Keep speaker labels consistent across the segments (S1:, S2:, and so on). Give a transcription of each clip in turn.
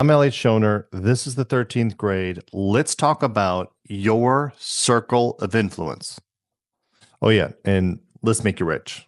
S1: I'm Elliot Schoner. This is the 13th grade. Let's talk about your circle of influence. Oh, yeah. And let's make you rich.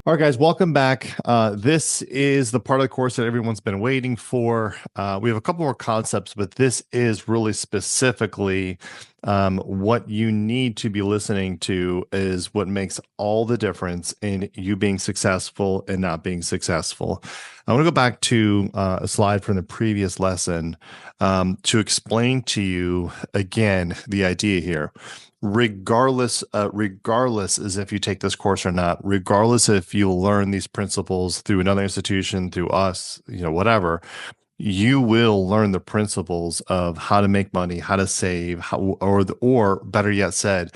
S1: All right, guys, welcome back. This is the part of the course that everyone's been waiting for. We have a couple more concepts, but this is really specifically what you need to be listening to is what makes all the difference in you being successful and not being successful. I want to go back to a slide from the previous lesson to explain to you again the idea here. Regardless as if you take this course or not, regardless if you learn these principles through another institution, through us, whatever, you will learn the principles of how to make money, how to save, or better yet said,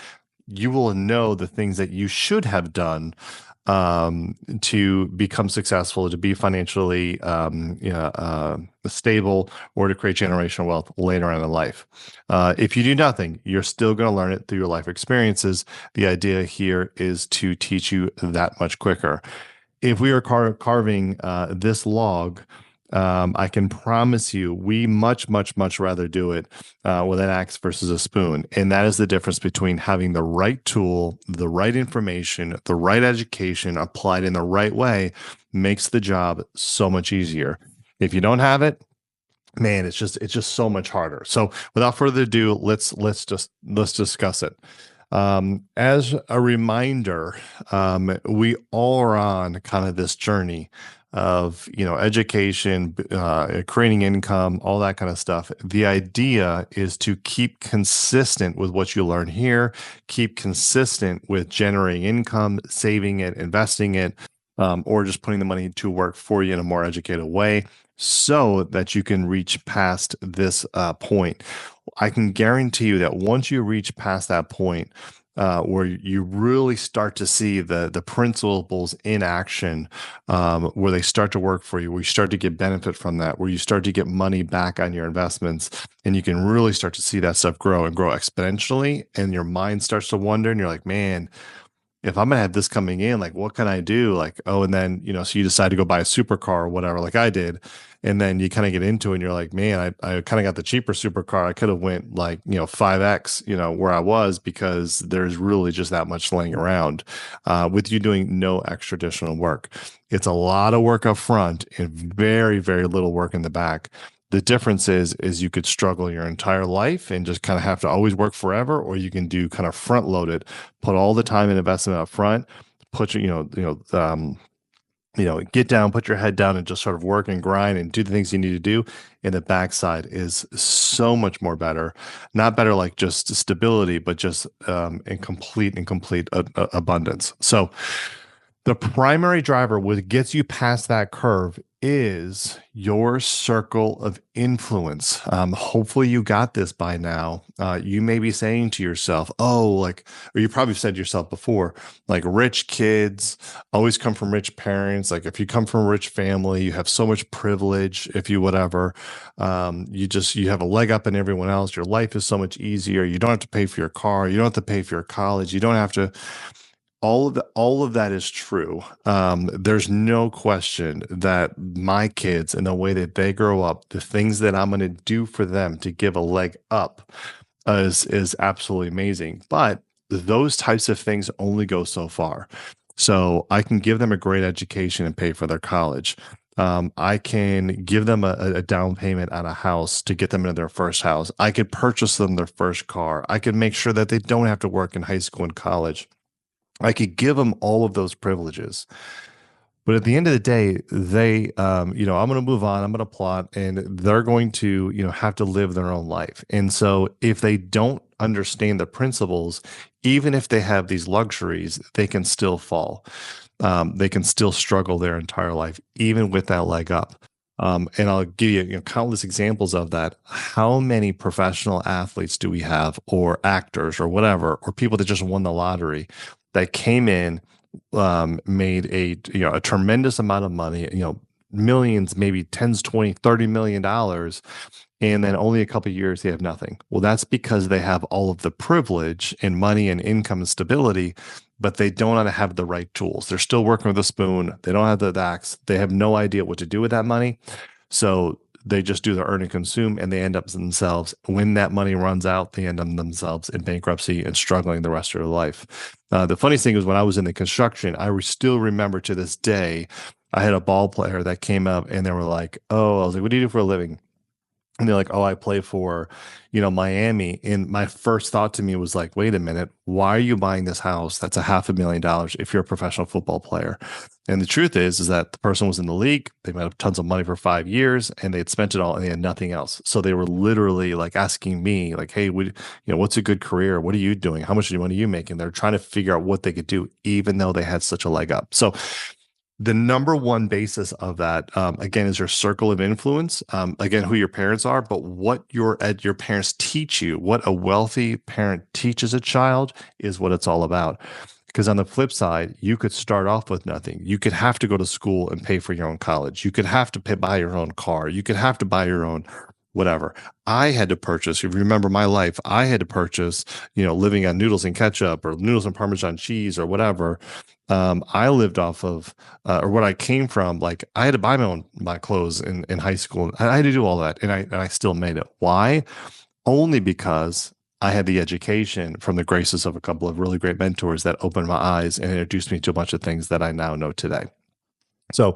S1: you will know the things that you should have done to become successful, to be financially stable, or to create generational wealth later on in life. If you do nothing, you're still going to learn it through your life experiences. The idea here is to teach you that much quicker. If we are carving this log, I can promise you we much rather do it with an axe versus a spoon. And that is the difference between having the right tool, the right information, the right education applied in the right way makes the job so much easier. If you don't have it, man, it's just so much harder. So without further ado, let's discuss it. As a reminder, we all are on kind of this journey of education, creating income, all that kind of stuff. The idea is to keep consistent with what you learn here, keep consistent with generating income, saving it, investing it, or just putting the money to work for you in a more educated way so that you can reach past this point. I can guarantee you that once you reach past that point, where you really start to see the principles in action, where they start to work for you, where you start to get benefit from that, where you start to get money back on your investments, and you can really start to see that stuff grow and grow exponentially, and your mind starts to wonder, and you're like, man, if I'm gonna have this coming in, like, what can I do? Like, oh, and then, so you decide to go buy a supercar or whatever, like I did. And then you kind of get into it and you're like, man, I kind of got the cheaper supercar. I could have went like, 5X, where I was, because there's really just that much laying around with you doing no extra additional work. It's a lot of work up front and very, very little work in the back. The difference is you could struggle your entire life and just kind of have to always work forever, or you can do kind of front load it, put all the time and investment up front, put your, get down, put your head down and just sort of work and grind and do the things you need to do. And the backside is so much more better, not better like just stability, but just in complete abundance. So the primary driver, what gets you past that curve, is your circle of influence. Hopefully you got this by now. You may be saying to yourself, or you probably said to yourself before, like, rich kids always come from rich parents. Like, if you come from a rich family, you have so much privilege. If you whatever, you have a leg up in everyone else. Your life is so much easier. You don't have to pay for your car. You don't have to pay for your college. You don't have to. All of that is true. There's no question that my kids and the way that they grow up, the things that I'm going to do for them to give a leg up is absolutely amazing. But those types of things only go so far. So I can give them a great education and pay for their college. I can give them a down payment on a house to get them into their first house. I could purchase them their first car. I could make sure that they don't have to work in high school and college. I could give them all of those privileges. But at the end of the day, they, I'm going to move on, I'm going to plot, and they're going to, have to live their own life. And so if they don't understand the principles, even if they have these luxuries, they can still fall. They can still struggle their entire life, even with that leg up. And I'll give you, countless examples of that. How many professional athletes do we have, or actors, or whatever, or people that just won the lottery that came in, made a tremendous amount of money, millions, maybe tens, 20, $30 million, and then only a couple of years they have nothing. Well, that's because they have all of the privilege and money and income and stability, but they don't have the right tools. They're still working with a spoon. They don't have the axe. They have no idea what to do with that money. So they just do the earn and consume, and they end up themselves, when that money runs out, they end up themselves in bankruptcy and struggling the rest of their life. The funniest thing is, when I was in the construction, still remember to this day, I had a ball player that came up and they were like, "Oh," I was like, "What do you do for a living?" And they're like, "Oh, I play for, Miami." And my first thought to me was like, wait a minute, why are you buying this house that's a $500,000 if you're a professional football player? And the truth is that the person was in the league. They might have tons of money for 5 years and they had spent it all and they had nothing else. So they were literally like asking me like, "Hey, what's a good career? What are you doing? How much money are you making?" They're trying to figure out what they could do, even though they had such a leg up. So the number one basis of that, again, is your circle of influence. Again, who your parents are, but what your parents teach you. What a wealthy parent teaches a child is what it's all about. Because on the flip side, you could start off with nothing. You could have to go to school and pay for your own college. You could have to buy your own car. You could have to buy your own whatever. I had to purchase, if you remember my life, I had to purchase, living on noodles and ketchup or noodles and Parmesan cheese or whatever. I lived off of, or what I came from. Like, I had to buy my clothes in high school. I had to do all that, and I still made it. Why? Only because I had the education from the graces of a couple of really great mentors that opened my eyes and introduced me to a bunch of things that I now know today. So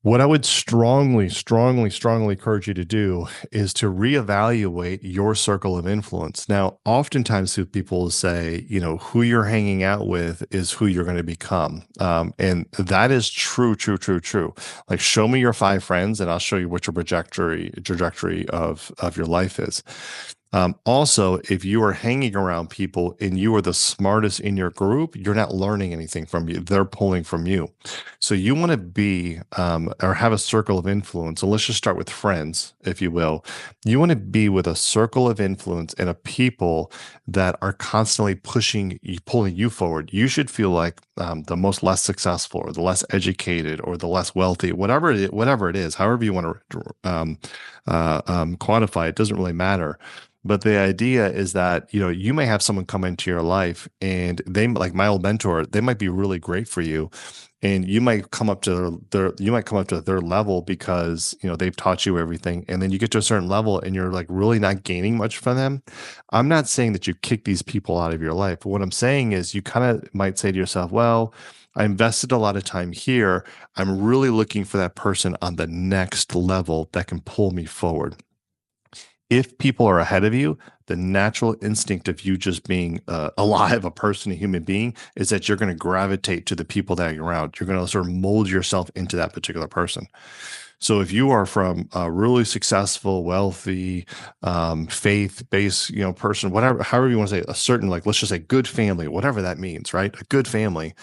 S1: what I would strongly, strongly, strongly encourage you to do is to reevaluate your circle of influence. Now, oftentimes people say, who you're hanging out with is who you're going to become. And that is true, true, true, true. Like, show me your 5 friends and I'll show you what your trajectory of your life is. Also, if you are hanging around people and you are the smartest in your group, you're not learning anything from you. They're pulling from you. So you want to be or have a circle of influence. So let's just start with friends, if you will. You want to be with a circle of influence and a people that are constantly pulling you forward. You should feel like the most less successful or the less educated or the less wealthy, whatever it is, however you want to quantify it, doesn't really matter. But the idea is that, you may have someone come into your life and they, like my old mentor, they might be really great for you. And you might come up to their level because, they've taught you everything. And then you get to a certain level and you're like really not gaining much from them. I'm not saying that you kick these people out of your life. But what I'm saying is you kind of might say to yourself, well, I invested a lot of time here. I'm really looking for that person on the next level that can pull me forward. If people are ahead of you, the natural instinct of you just being alive, a person, a human being, is that you're going to gravitate to the people that you're around. You're going to sort of mold yourself into that particular person. So if you are from a really successful, wealthy, faith-based, person, whatever, however you want to say, a certain, like, let's just say good family, whatever that means, right? A good family,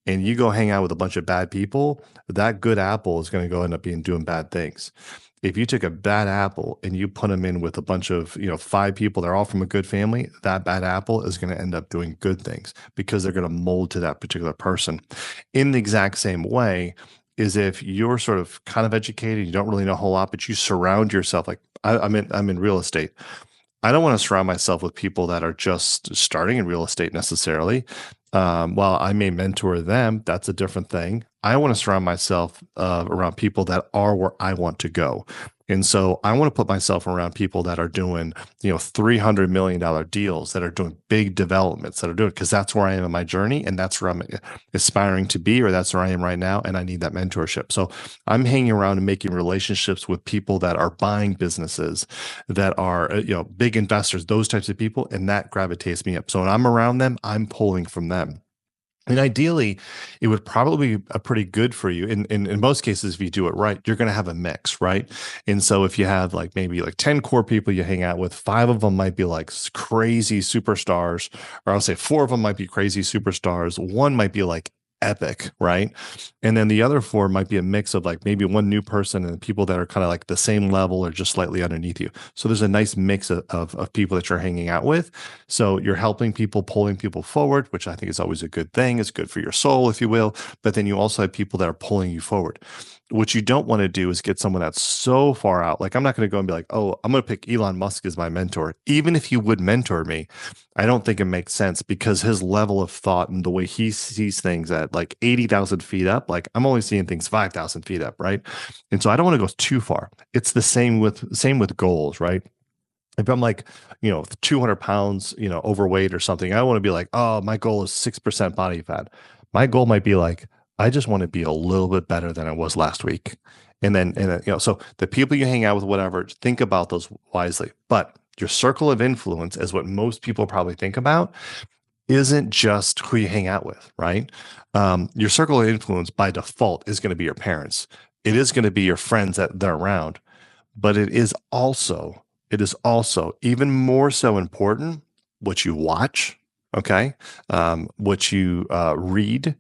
S1: and you go hang out with a bunch of bad people, that good apple is going to go end up doing bad things. If you take a bad apple and you put them in with a bunch of, 5 people, they're all from a good family, that bad apple is going to end up doing good things because they're going to mold to that particular person. In the exact same way is if you're sort of kind of educated, you don't really know a whole lot, but you surround yourself, like I'm in real estate. I don't want to surround myself with people that are just starting in real estate necessarily. While I may mentor them, that's a different thing. I want to surround myself around people that are where I want to go. And so I want to put myself around people that are doing, $300 million deals, that are doing big developments, that are doing, because that's where I am in my journey and that's where I'm aspiring to be, or that's where I am right now. And I need that mentorship. So I'm hanging around and making relationships with people that are buying businesses, that are, big investors, those types of people. And that gravitates me up. So when I'm around them, I'm pulling from them. And ideally, it would probably be pretty good for you. In most cases, if you do it right, you're going to have a mix, right? And so if you have like maybe like 10 core people you hang out with, 5 of them might be like crazy superstars, or I'll say 4 of them might be crazy superstars. 1 might be like epic, right? And then the other 4 might be a mix of like maybe 1 new person and people that are kind of like the same level or just slightly underneath you. So there's a nice mix of people that you're hanging out with. So you're helping people, pulling people forward, which I think is always a good thing. It's good for your soul, if you will. But then you also have people that are pulling you forward. What you don't want to do is get someone that's so far out. Like, I'm not going to go and be like, oh, I'm going to pick Elon Musk as my mentor. Even if he would mentor me, I don't think it makes sense because his level of thought and the way he sees things at like 80,000 feet up, like I'm only seeing things 5,000 feet up, right? And so I don't want to go too far. It's the same with goals, right? If I'm like, 200 pounds, overweight or something, I want to be like, oh, my goal is 6% body fat. My goal might be like, I just want to be a little bit better than I was last week. And then, so the people you hang out with, whatever, think about those wisely. But your circle of influence is what most people probably think about, isn't just who you hang out with, right? Your circle of influence by default is going to be your parents. It is going to be your friends that they're around, but it is also even more so important what you watch, okay, what you read,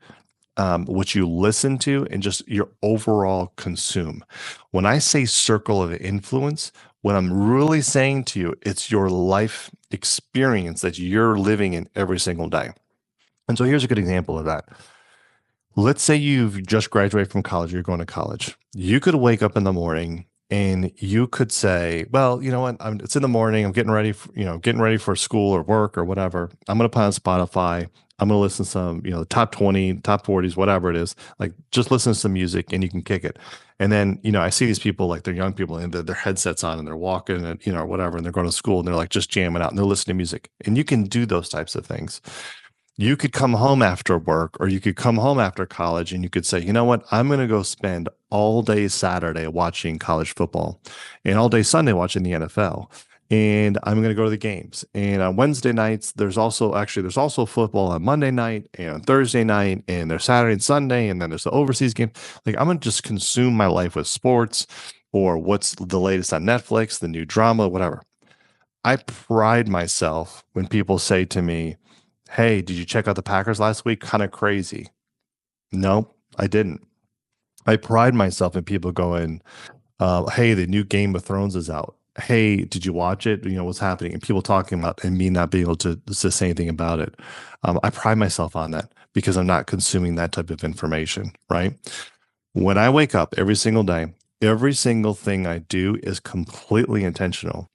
S1: what you listen to, and just your overall consume. When I say circle of influence, what I'm really saying to you, it's your life experience that you're living in every single day. And so here's a good example of that. Let's say you've just graduated from college, you're going to college. You could wake up in the morning and you could say, well, you know what? It's in the morning. I'm getting ready for school or work or whatever. I'm going to put on Spotify. I'm going to listen to some, top 20, top 40s, whatever it is. Like just listen to some music and you can kick it. And then, I see these people, like they're young people and their headsets on and they're walking and, or whatever. And they're going to school and they're like just jamming out and they're listening to music. And you can do those types of things. You could come home after work or you could come home after college and you could say, you know what? I'm going to go spend all day Saturday watching college football and all day Sunday watching the NFL. And I'm going to go to the games. And on Wednesday nights, there's also football on Monday night and on Thursday night, and there's Saturday and Sunday, and then there's the overseas game. Like I'm going to just consume my life with sports or what's the latest on Netflix, the new drama, whatever. I pride myself when people say to me, hey, did you check out the Packers last week? Kind of crazy. No, I didn't. I pride myself in people going, hey, the new Game of Thrones is out. Hey, did you watch it? What's happening? And people talking about and me not being able to say anything about it. I pride myself on that because I'm not consuming that type of information, right? When I wake up every single day, every single thing I do is completely intentional.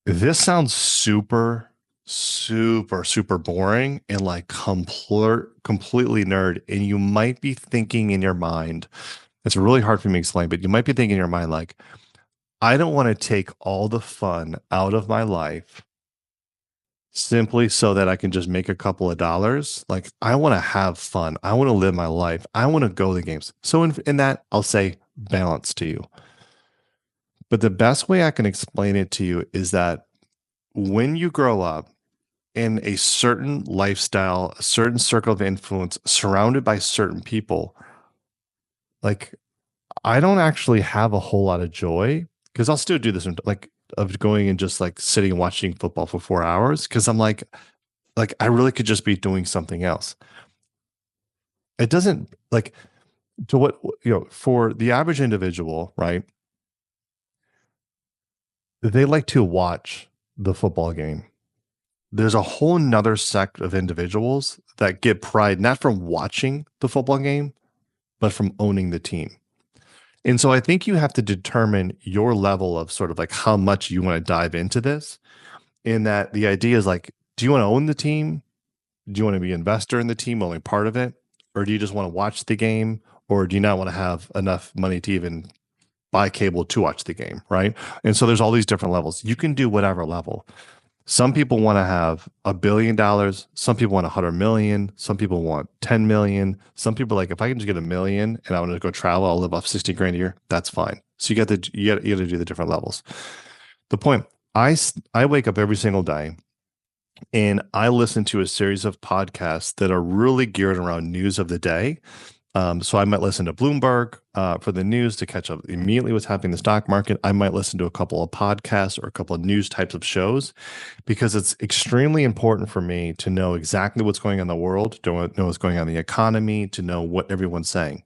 S1: This sounds super, super, super boring and like completely nerd. And you might be thinking in your mind, it's really hard for me to explain, but you might be thinking in your mind, like, I don't want to take all the fun out of my life simply so that I can just make a couple of dollars. Like, I want to have fun. I want to live my life. I want to go to the games. So, in that, I'll say balance to you. But the best way I can explain it to you is that when you grow up in a certain lifestyle, a certain circle of influence, surrounded by certain people, like I don't actually have a whole lot of joy because I'll still do this like of going and just like sitting and watching football for 4 hours because I'm like I really could just be doing something else. It doesn't like to what for the average individual, right? They like to watch the football game. There's a whole nother sect of individuals that get pride not from watching the football game, but from owning the team. And so I think you have to determine your level of sort of like how much you want to dive into this. In that the idea is like, do you want to own the team? Do you want to be an investor in the team, only part of it? Or do you just want to watch the game? Or do you not want to have enough money to even buy cable to watch the game? Right. And so there's all these different levels. You can do whatever level. Some people want to have $1 billion. Some people want 100 million. Some people want 10 million. Some people are like, if I can just get 1 million and I want to go travel, I'll live off 60 grand a year. That's fine. So you got to do the different levels. The point, I wake up every single day and I listen to a series of podcasts that are really geared around news of the day. So I might listen to Bloomberg for the news to catch up immediately what's happening in the stock market. I might listen to a couple of podcasts or a couple of news types of shows because it's extremely important for me to know exactly what's going on in the world, to know what's going on in the economy, to know what everyone's saying.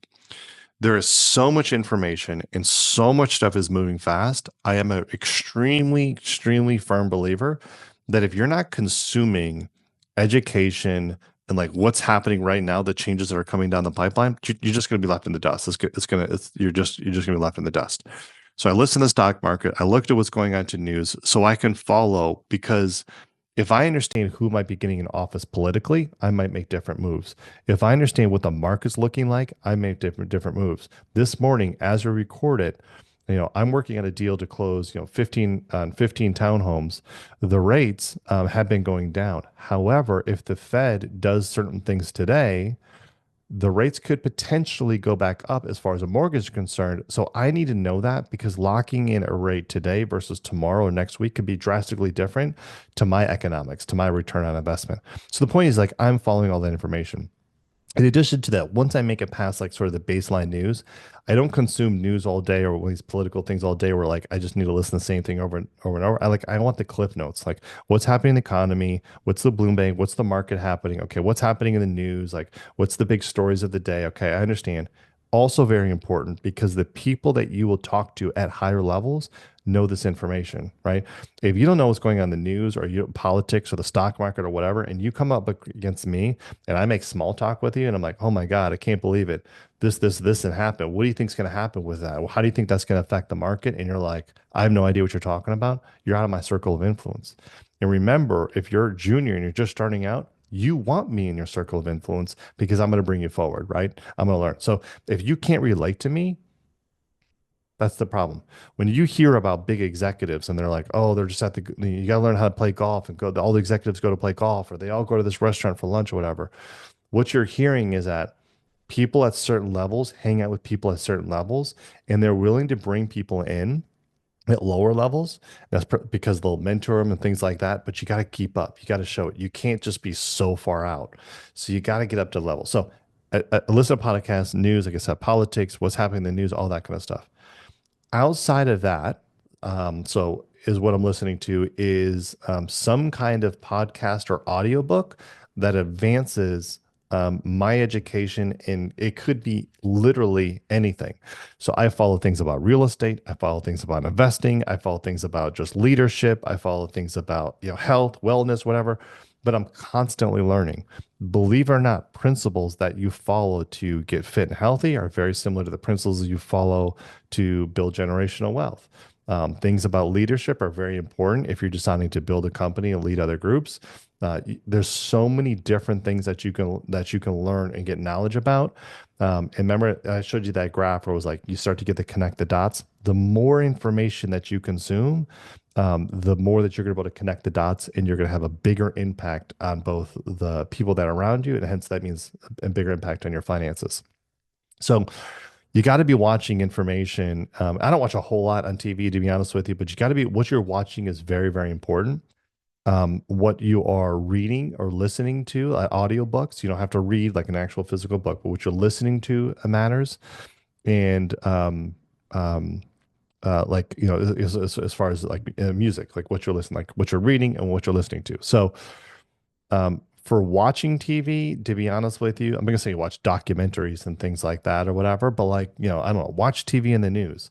S1: There is so much information and so much stuff is moving fast. I am an extremely, extremely firm believer that if you're not consuming education, and like what's happening right now, the changes that are coming down the pipeline, you're just going to be left in the dust. You're just going to be left in the dust. So I listen to the stock market. I looked at what's going on to news so I can follow, because if I understand who might be getting in office politically, I might make different moves. If I understand what the market's looking like, I make different moves. This morning, as we record it, I'm working on a deal to close, 15 townhomes. The rates have been going down. However, if the Fed does certain things today, the rates could potentially go back up as far as a mortgage is concerned. So I need to know that, because locking in a rate today versus tomorrow or next week could be drastically different to my economics, to my return on investment. So the point is, like, I'm following all that information. In addition to that, once I make it past like sort of the baseline news, I don't consume news all day or these political things all day where like I just need to listen to the same thing over and over and over. I want the cliff notes, like what's happening in the economy, what's the Bloomberg, what's the market happening, okay, what's happening in the news, like what's the big stories of the day. Okay, I understand. Also very important, because the people that you will talk to at higher levels know this information, right? If you don't know what's going on in the news or politics or the stock market or whatever, and you come up against me and I make small talk with you and I'm like, oh my God, I can't believe it. This and happened. What do you think's going to happen with that? Well, how do you think that's going to affect the market? And you're like, I have no idea what you're talking about. You're out of my circle of influence. And remember, if you're a junior and you're just starting out, you want me in your circle of influence because I'm going to bring you forward, right? I'm going to learn. So if you can't relate to me, that's the problem. When you hear about big executives and they're like, oh, they're just you got to learn how to play golf and all the executives go to play golf, or they all go to this restaurant for lunch or whatever. What you're hearing is that people at certain levels hang out with people at certain levels, and they're willing to bring people in at lower levels. Because they'll mentor them and things like that. But you got to keep up. You got to show it. You can't just be so far out. So you got to get up to level. So I listen to podcasts, news, like I said, politics, what's happening in the news, all that kind of stuff. Outside of that, so is what I'm listening to is some kind of podcast or audiobook that advances my education, and it could be literally anything. So I follow things about real estate, I follow things about investing, I follow things about just leadership, I follow things about health, wellness, whatever. But I'm constantly learning. Believe it or not, principles that you follow to get fit and healthy are very similar to the principles you follow to build generational wealth. Things about leadership are very important if you're deciding to build a company and lead other groups. There's so many different things that you can learn and get knowledge about. And remember, I showed you that graph where it was like you start to get to connect the dots. The more information that you consume, the more that you're going to be able to connect the dots, and you're going to have a bigger impact on both the people that are around you, and hence that means a bigger impact on your finances. So you got to be watching information. I don't watch a whole lot on TV, to be honest with you, but you got to be, what you're watching is very, very important. What you are reading or listening to, audiobooks, you don't have to read like an actual physical book, but what you're listening to matters. And like as far as like music, like what you're listening, like what you're reading and what you're listening to. So for watching TV, to be honest with you, I'm gonna say watch documentaries and things like that or whatever, but like, I don't know, watch TV and the news.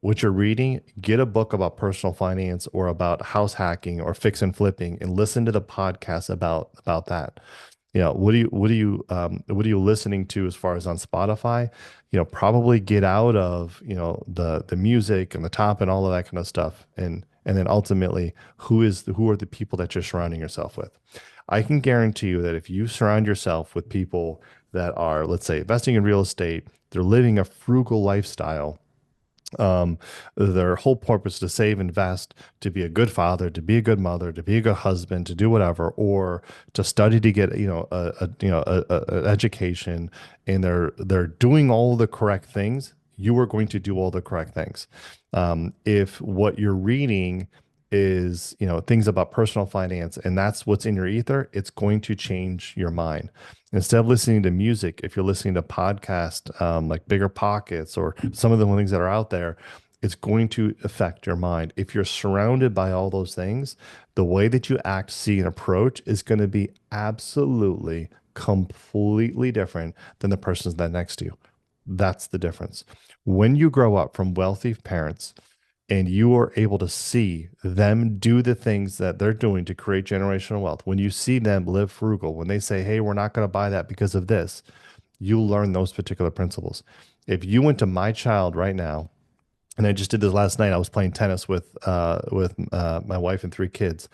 S1: What you're reading, get a book about personal finance or about house hacking or fix and flipping, and listen to the podcast about that. What are you listening to as far as on Spotify? Probably get out of the music and the top and all of that kind of stuff, and then ultimately, who are the people that you're surrounding yourself with? I can guarantee you that if you surround yourself with people that are, let's say, investing in real estate, they're living a frugal lifestyle, their whole purpose to save, invest, to be a good father, to be a good mother, to be a good husband, to do whatever, or to study to get a education, and they're doing all the correct things. You are going to do all the correct things. If what you're reading is things about personal finance and that's what's in your ether, it's going to change your mind. Instead of listening to music, if you're listening to podcasts like Bigger Pockets or some of the things that are out there, it's going to affect your mind. If you're surrounded by all those things, the way that you act, see, and approach is going to be absolutely completely different than the person's that next to you. That's the difference. When you grow up from wealthy parents, and you are able to see them do the things that they're doing to create generational wealth, when you see them live frugal, when they say, hey, we're not going to buy that because of this, you learn those particular principles. If you went to my child right now, and I just did this last night, I was playing tennis with my wife and three kids.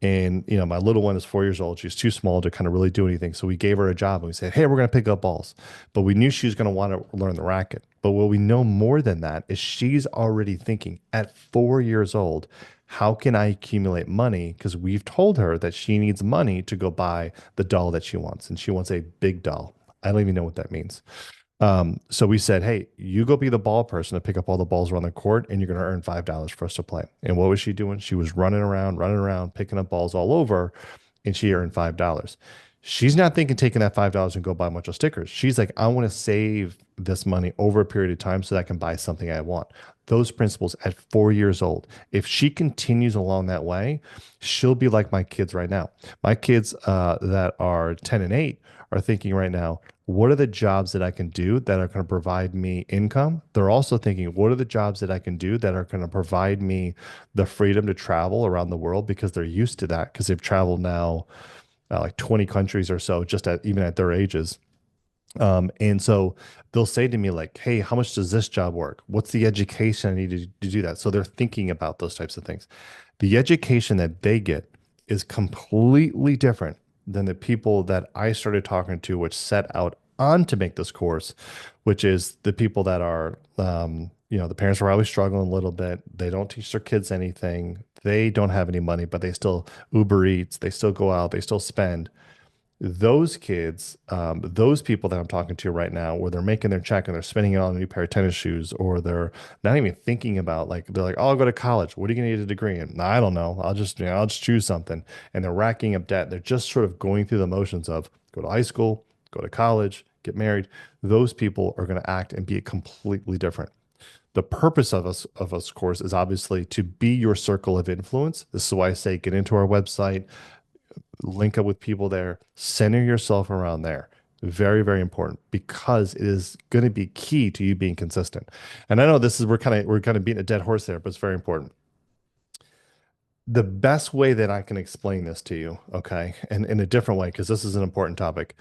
S1: And my little one is 4 years old. She's too small to kind of really do anything. So we gave her a job and we said, "Hey, we're going to pick up balls." But we knew she was going to want to learn the racket. But what we know more than that is she's already thinking at 4 years old, how can I accumulate money? Because we've told her that she needs money to go buy the doll that she wants, and she wants a big doll. I don't even know what that means. So we said, hey, you go be the ball person to pick up all the balls around the court, and you're going to earn $5 for us to play. And what was she doing? She was running around, picking up balls all over, and she earned $5. She's not thinking taking that $5 and go buy a bunch of stickers. She's like, I want to save this money over a period of time so that I can buy something I want. Those principles at 4 years old. If she continues along that way, she'll be like my kids right now. My kids that are 10 and 8 are thinking right now, what are the jobs that I can do that are going to provide me income? They're also thinking, what are the jobs that I can do that are going to provide me the freedom to travel around the world, because they're used to that because they've traveled now like 20 countries or so just at even at their ages. And so they'll say to me like, hey, how much does this job work? What's the education I need to do that? So they're thinking about those types of things. The education that they get is completely different than the people that I started talking to, which set out on to make this course, which is the people that are, the parents are always struggling a little bit. They don't teach their kids anything. They don't have any money, but they still Uber Eats, they still go out, they still spend. Those kids, those people that I'm talking to right now, where they're making their check and they're spending it on a new pair of tennis shoes, or they're not even thinking about, like, they're like, oh, I'll go to college. What are you going to need a degree in? I don't know. I'll just choose something. And they're racking up debt. They're just sort of going through the motions of go to high school, go to college, get married. Those people are going to act and be completely different. The purpose of us course is obviously to be your circle of influence. This is why I say get into our website, link up with people there, center yourself around there. Very, very important, because it is going to be key to you being consistent. And I know this is we're kind of beating a dead horse there, but it's very important. The best way that I can explain this to you, okay, and in a different way, because this is an important topic,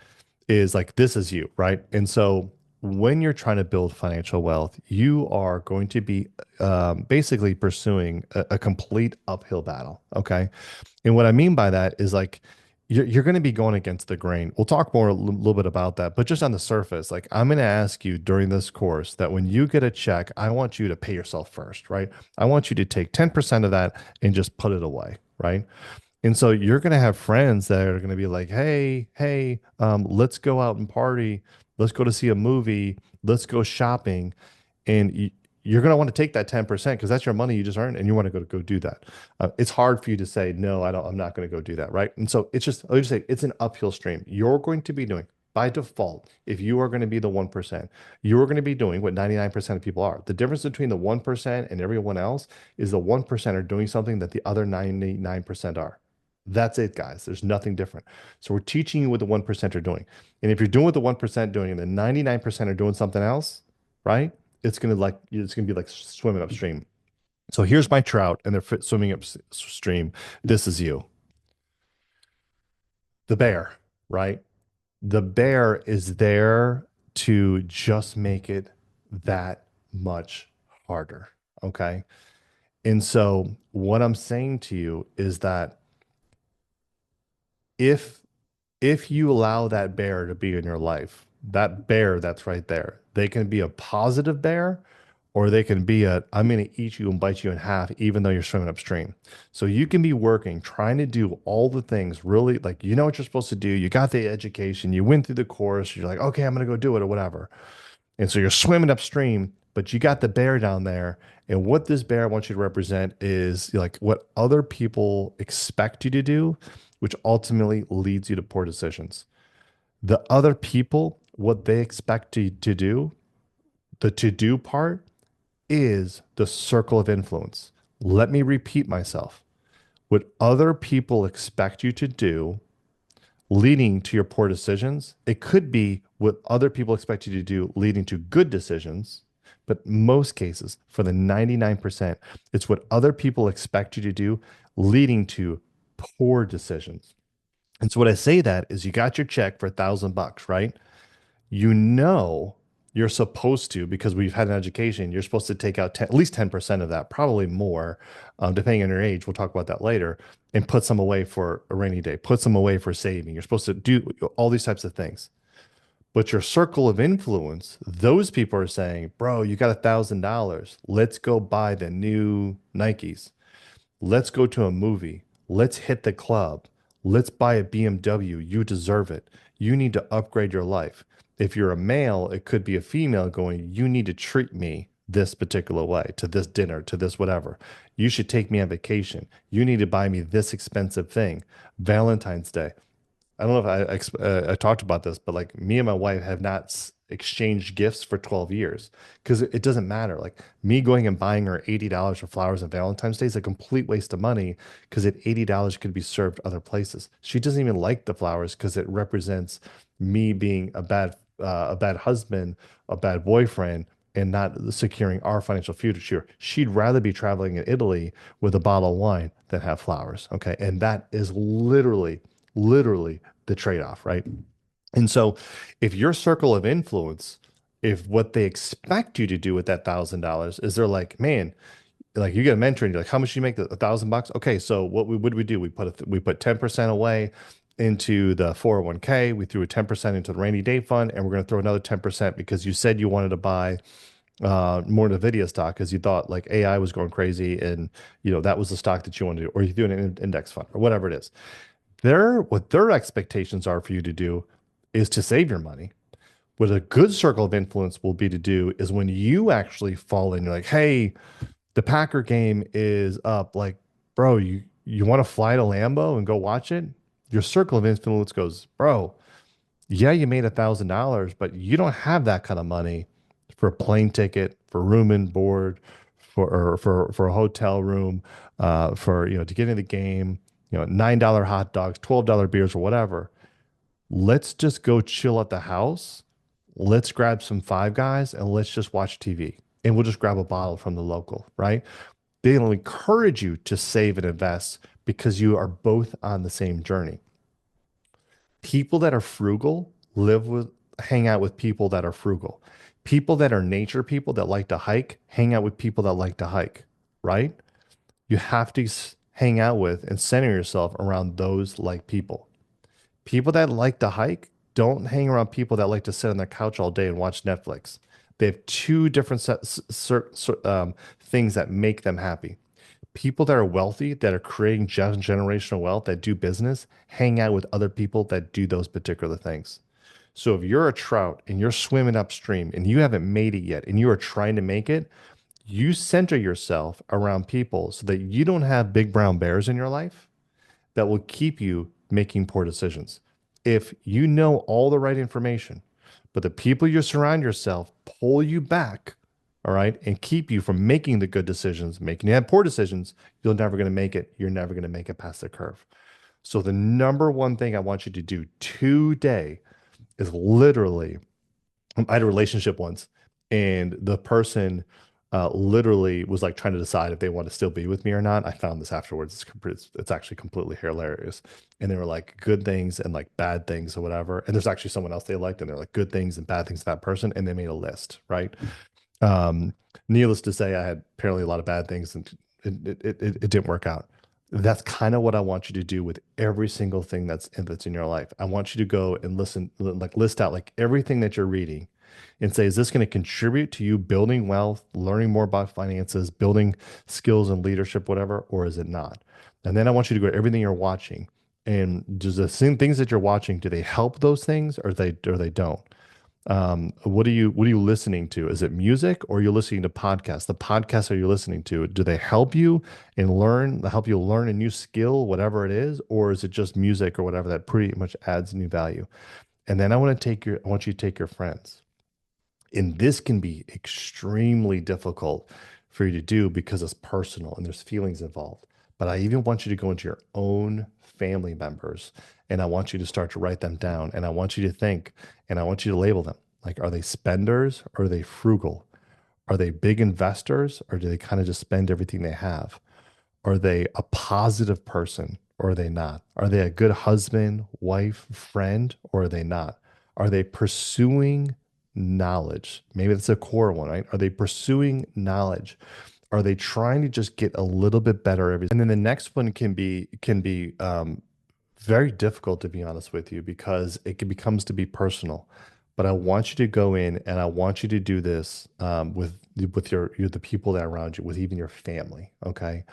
S1: is like, this is you, right? And so when you're trying to build financial wealth, you are going to be basically pursuing a complete uphill battle, okay? And what I mean by that is like, you're going to be going against the grain. We'll talk more a little bit about that, but just on the surface, like, I'm going to ask you during this course that when you get a check, I want you to pay yourself first, right? I want you to take 10% of that and just put it away, right? And so you're going to have friends that are going to be like, hey, let's go out and party. Let's go to see a movie. Let's go shopping. And you're going to want to take that 10% because that's your money you just earned, and you want to go do that. It's hard for you to say, no, I'm not going to go do that. Right. And so I'll just say it's an uphill stream. You're going to be doing, by default, if you are going to be the 1%, you are going to be doing what 99% of people are. The difference between the 1% and everyone else is the 1% are doing something that the other 99% are. That's it, guys. There's nothing different. So we're teaching you what the 1% are doing. And if you're doing what the 1% doing and the 99% are doing something else, right? It's gonna be like swimming upstream. So here's my trout, and they're swimming upstream. This is you, the bear, right? The bear is there to just make it that much harder. Okay. And so what I'm saying to you is that if if you allow that bear to be in your life, that bear that's right there, they can be a positive bear, or they can be a, I'm going to eat you and bite you in half, even though you're swimming upstream. So you can be working, trying to do all the things really, like, you know what you're supposed to do. You got the education, you went through the course, you're like, okay, I'm going to go do it or whatever. And so you're swimming upstream, but you got the bear down there. And what this bear wants you to represent is like what other people expect you to do, which ultimately leads you to poor decisions. The other people, what they expect you to do, the to do part is the circle of influence. Let me repeat myself. What other people expect you to do leading to your poor decisions, it could be what other people expect you to do leading to good decisions, but most cases, for the 99%, it's what other people expect you to do, leading to poor decisions. And so what I say that is you got your check for $1,000, right? You know you're supposed to, because we've had an education, you're supposed to take out at least 10% of that, probably more, depending on your age. We'll talk about that later, and put some away for a rainy day, put some away for saving. You're supposed to do all these types of things. But your circle of influence, those people are saying, bro, you got $1,000. Let's go buy the new Nikes. Let's go to a movie. Let's hit the club. Let's buy a BMW. You deserve it. You need to upgrade your life. If you're a male, it could be a female going, you need to treat me this particular way, to this dinner, to this whatever. You should take me on vacation. You need to buy me this expensive thing. Valentine's Day. I don't know if I talked about this, but like me and my wife have not exchanged gifts for 12 years because it doesn't matter. Like me going and buying her $80 for flowers on Valentine's Day is a complete waste of money because that $80 could be served other places. She doesn't even like the flowers because it represents me being a bad husband, a bad boyfriend, and not securing our financial future. She'd rather be traveling in Italy with a bottle of wine than have flowers. Okay. And that is literally the trade-off, right? And so if your circle of influence, if what they expect you to do with that $1,000 is they're like, man, like you get a mentor and you're like, how much do you make? $1,000? Okay, so what do we do? We put 10% away into the 401k. We threw a 10% into the rainy day fund, and we're going to throw another 10% because you said you wanted to buy more Nvidia stock because you thought like AI was going crazy, and that was the stock that you wanted to do, or you do an index fund or whatever it is. What their expectations are for you to do is to save your money. What a good circle of influence will be to do is when you actually fall in, you're like, hey, the Packer game is up. Like, bro, you want to fly to Lambeau and go watch it? Your circle of influence goes, bro, yeah, you made $1,000, but you don't have that kind of money for a plane ticket, for room and board, for a hotel room, for to get in the game, $9 hot dogs, $12 beers, or whatever. Let's just go chill at the house. Let's grab some Five Guys and let's just watch TV. And we'll just grab a bottle from the local, right? They'll encourage you to save and invest because you are both on the same journey. People that are frugal hang out with people that are frugal. People that are nature people that like to hike hang out with people that like to hike, right? You have to hang out with and center yourself around those like people. People that like to hike don't hang around people that like to sit on their couch all day and watch Netflix. They have two different things that make them happy. People that are wealthy, that are creating generational wealth, that do business, hang out with other people that do those particular things. So if you're a trout and you're swimming upstream and you haven't made it yet and you are trying to make it, you center yourself around people so that you don't have big brown bears in your life that will keep you making poor decisions. If you know all the right information, but the people you surround yourself pull you back, all right, and keep you from making the good decisions, making you have poor decisions, you're never going to make it. You're never going to make it past the curve. So the number one thing I want you to do today is literally, I had a relationship once, and the person literally was like trying to decide if they want to still be with me or not. I found this afterwards. It's actually completely hilarious. And they were like good things and like bad things or whatever. And there's actually someone else they liked, and they're like good things and bad things to that person. And they made a list, right? Um, Needless to say, I had apparently a lot of bad things, and it didn't work out. That's kind of what I want you to do with every single thing that's in your life. I want you to go and list out like everything that you're reading and say, is this going to contribute to you building wealth, learning more about finances, building skills and leadership, whatever, or is it not? And then I want you to go to everything you're watching, and does the same things that you're watching, do they help those things or they don't? What are you listening to? Is it music, or are you listening to podcasts? The podcasts are you listening to, do they help you help you learn a new skill, whatever it is, or is it just music or whatever that pretty much adds new value? And then I want you to take your friends. And this can be extremely difficult for you to do because it's personal and there's feelings involved. But I even want you to go into your own family members, and I want you to start to write them down, and I want you to think, and I want you to label them. Like, are they spenders or are they frugal? Are they big investors or do they kind of just spend everything they have? Are they a positive person or are they not? Are they a good husband, wife, friend, or are they not? Are they pursuing knowledge? Maybe that's a core one, right? Are they pursuing knowledge? Are they trying to just get a little bit better every? And then the next one can be very difficult to be honest with you because becomes to be personal. But I want you to go in and I want you to do this with your the people that are around you, with even your family. Okay.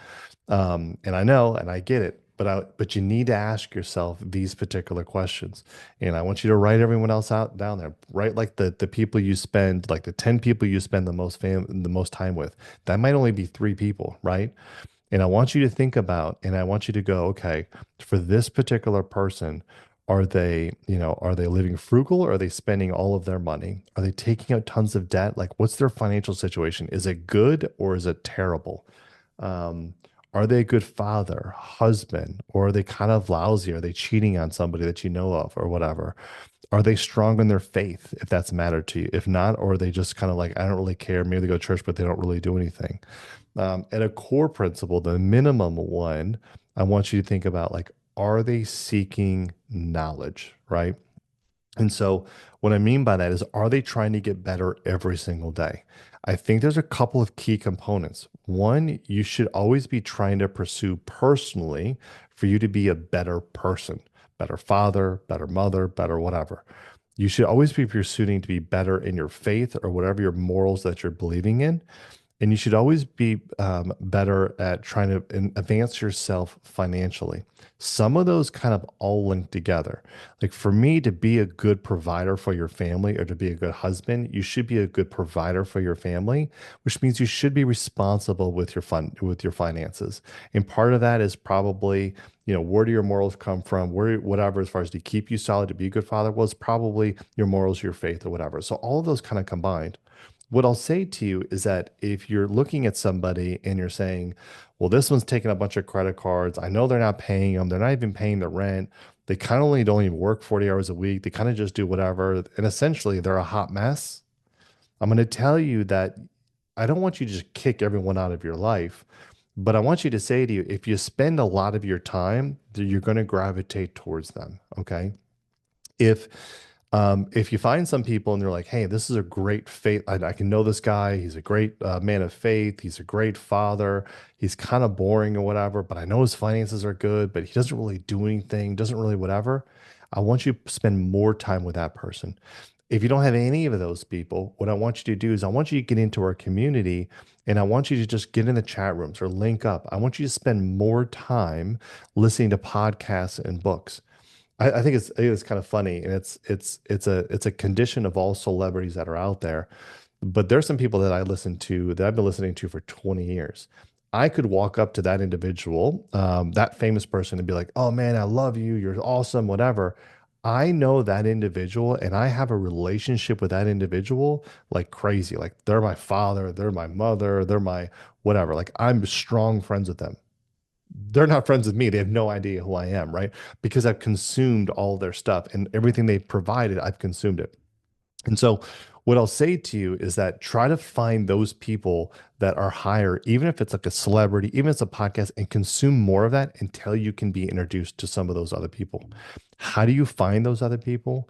S1: And I know, and I get it, but you need to ask yourself these particular questions. And I want you to write everyone else out down there. Write like the people you spend, like the 10 people you spend the most time with. That might only be three people, right? And I want you to think about, and I want you to go, okay, for this particular person, are they living frugal? Or are they spending all of their money? Are they taking out tons of debt? Like, what's their financial situation? Is it good or is it terrible? Um, are they a good father, husband, or are they kind of lousy? Are they cheating on somebody that you know of or whatever? Are they strong in their faith if that's mattered to you? If not, or are they just kind of like, I don't really care. Maybe they go to church, but they don't really do anything. At a core principle, the minimum one, I want you to think about like, are they seeking knowledge, right? And so, what I mean by that is, are they trying to get better every single day? I think there's a couple of key components. One, you should always be trying to pursue personally for you to be a better person, better father, better mother, better whatever. You should always be pursuing to be better in your faith or whatever your morals that you're believing in. And you should always be better at trying to advance yourself financially. Some of those kind of all link together. Like for me to be a good provider for your family or to be a good husband, you should be a good provider for your family, which means you should be responsible with your with your finances. And part of that is probably, where do your morals come from? Where, whatever, as far as to keep you solid, to be a good father, was probably your morals, your faith, or whatever. So all of those kind of combined. What I'll say to you is that if you're looking at somebody and you're saying, well, this one's taking a bunch of credit cards. I know they're not paying them. They're not even paying the rent. They kind of only don't even work 40 hours a week. They kind of just do whatever. And essentially, they're a hot mess. I'm going to tell you that I don't want you to just kick everyone out of your life, but I want you to say to you, if you spend a lot of your time, you're going to gravitate towards them. Okay. If if you find some people and they're like, hey, this is a great faith, I can know this guy. He's a great man of faith. He's a great father. He's kind of boring or whatever, but I know his finances are good, but he doesn't really do anything, doesn't really whatever. I want you to spend more time with that person. If you don't have any of those people, what I want you to do is I want you to get into our community and I want you to just get in the chat rooms or link up. I want you to spend more time listening to podcasts and books. I think it's kind of funny, and it's a condition of all celebrities that are out there. But there's some people that I listen to that I've been listening to for 20 years. I could walk up to that individual, that famous person, and be like, "Oh man, I love you. You're awesome. Whatever." I know that individual, and I have a relationship with that individual like crazy. Like they're my father, they're my mother, they're my whatever. Like I'm strong friends with them. They're not friends with me. They have no idea who I am, right? Because I've consumed all their stuff and everything they provided, I've consumed it. And so, what I'll say to you is that try to find those people that are higher, even if it's like a celebrity, even if it's a podcast, and consume more of that until you can be introduced to some of those other people. How do you find those other people?